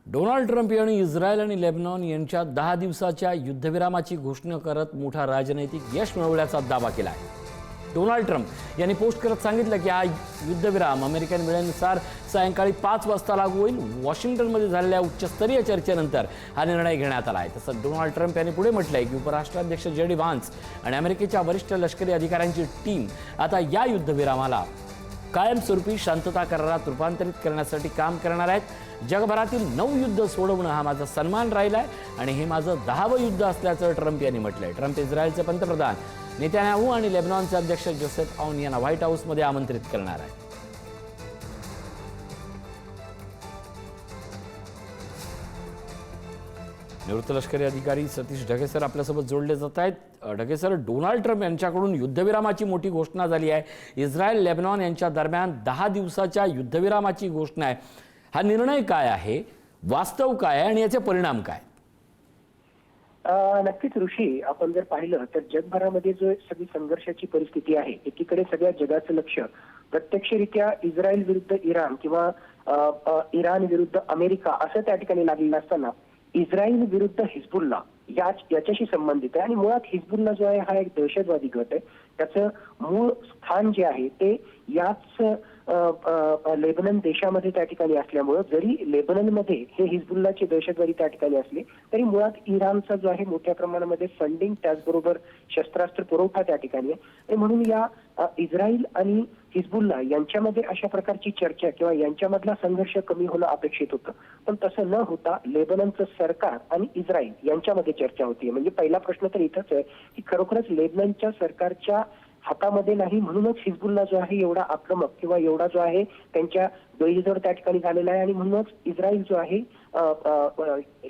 Donald Trump यांनी Israel आणि Lebanon यांच्यात 10 दिवसाच्या युद्धविरामाची घोषणा करत मोठा राजनैतिक यश मिळवल्याचा दावा केला आहे। डोनाल्ड ट्रम्प यांनी पोस्ट करत सांगितलं की हा युद्धविराम अमेरिकन वेळेनुसार सायंकाळी 5 वाजता लागू होईल। वॉशिंग्टनमध्ये झालेल्या उच्चस्तरीय चर्चेनंतर हा निर्णय घेण्यात आला आहे। तसंच डोनाल्ड ट्रम्प यांनी पुढे म्हटलंय की उपराष्ट्राध्यक्ष जे डी व्हान्स आणि अमेरिकेच्या वरिष्ठ लष्करी अधिकाऱ्यांची टीम आता या युद्धविरामाला कायमस्वरूपी शांतता करारात रूपांतरित करण्यासाठी काम करणार आहेत। जगभरातील 9 युद्ध सोडवणं हा माझा सन्मान राहिला आहे आणि हे माझं 10वं युद्ध असल्याचं ट्रम्प यांनी म्हटलंय। ट्रम्प इस्रायलचे पंतप्रधान नेतान्याहू आणि लेबनॉनचे अध्यक्ष जोसेफ औन यांना व्हाईट हाऊसमध्ये आमंत्रित करणार आहेत। निवृत्त लष्करी अधिकारी सतीश ढगेसर आपल्यासोबत जोडले जात आहेत। ढगेसर, डोनाल्ड ट्रम्प यांच्याकडून युद्धविरामाची मोठी घोषणा झाली आहे। इस्रायल लेबनॉन यांच्या दरम्यान 10 दिवसाच्या युद्धविरामाची घोषणा आहे। हा निर्णय काय आहे, वास्तव काय आहे आणि याचे परिणाम काय? नक्कीच ऋषी, आपण जर पाहिलं तर जगभरामध्ये जो सगळी संघर्षाची परिस्थिती आहे, एकीकडे सगळ्या जगाचं लक्ष प्रत्यक्षरित्या इस्रायल विरुद्ध इराण किंवा इराण विरुद्ध अमेरिका असं त्या ठिकाणी लागलेलं असताना इस्रायल विरुद्ध हिजबुल्ला याच्याशी संबंधित आहे। आणि मुळात हिजबुल्ला जो आहे हा एक दहशतवादी गट आहे। त्याचं मूळ स्थान जे आहे ते याच लेबनन देशामध्ये त्या ठिकाणी असल्यामुळे जरी लेबननमध्ये हे हिजबुल्लाचे दहशतवादी त्या ठिकाणी असले तरी मुळात इराणचा जो आहे मोठ्या प्रमाणामध्ये फंडिंग त्याचबरोबर शस्त्रास्त्र पुरवठा त्या ठिकाणी आहे। आणि म्हणून या इस्रायल आणि हिजबुल्ला यांच्यामध्ये अशा प्रकारची चर्चा किंवा यांच्यामधला संघर्ष कमी होणं अपेक्षित होतं, पण तसं न होता लेबननचं सरकार आणि इस्रायल यांच्यामध्ये चर्चा होती। म्हणजे पहिला प्रश्न तर इथंच आहे की खरोखरच लेबननच्या सरकारच्या हातामध्ये नाही म्हणूनच हिजबुल्ला जो आहे एवढा आक्रमक किंवा एवढा जो आहे त्यांच्या गैरजोर त्या ठिकाणी झालेला आहे आणि म्हणूनच इस्रायल जो आहे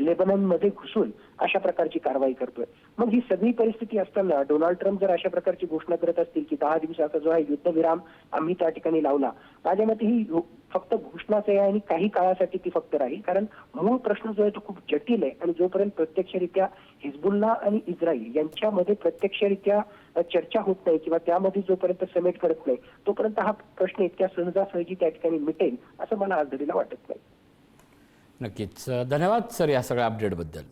लेबननमध्ये घुसून अशा प्रकारची कारवाई करतोय। मग ही सगळी परिस्थिती असताना डोनाल्ड ट्रम्प जर अशा प्रकारची घोषणा करत असतील की 10 दिवसाचा जो आहे युद्धविराम आम्ही त्या ठिकाणी लावला, माझ्या मते ही फक्त घोषणाच आहे आणि काही काळासाठी ती फक्त राहील। कारण मूळ प्रश्न जो आहे तो खूप जटिल आहे आणि जोपर्यंत प्रत्यक्षरित्या हिजबुल्ला आणि इस्रायल यांच्यामध्ये प्रत्यक्षरित्या चर्चा होत नाही किंवा त्यामध्ये जोपर्यंत समेट करत नाही तोपर्यंत हा प्रश्न इतक्या सहजासहजी त्या ठिकाणी मिटेल असं मला आज घडीला वाटत नाही। नक्कीच धन्यवाद सर या सगळ्या अपडेटबद्दल।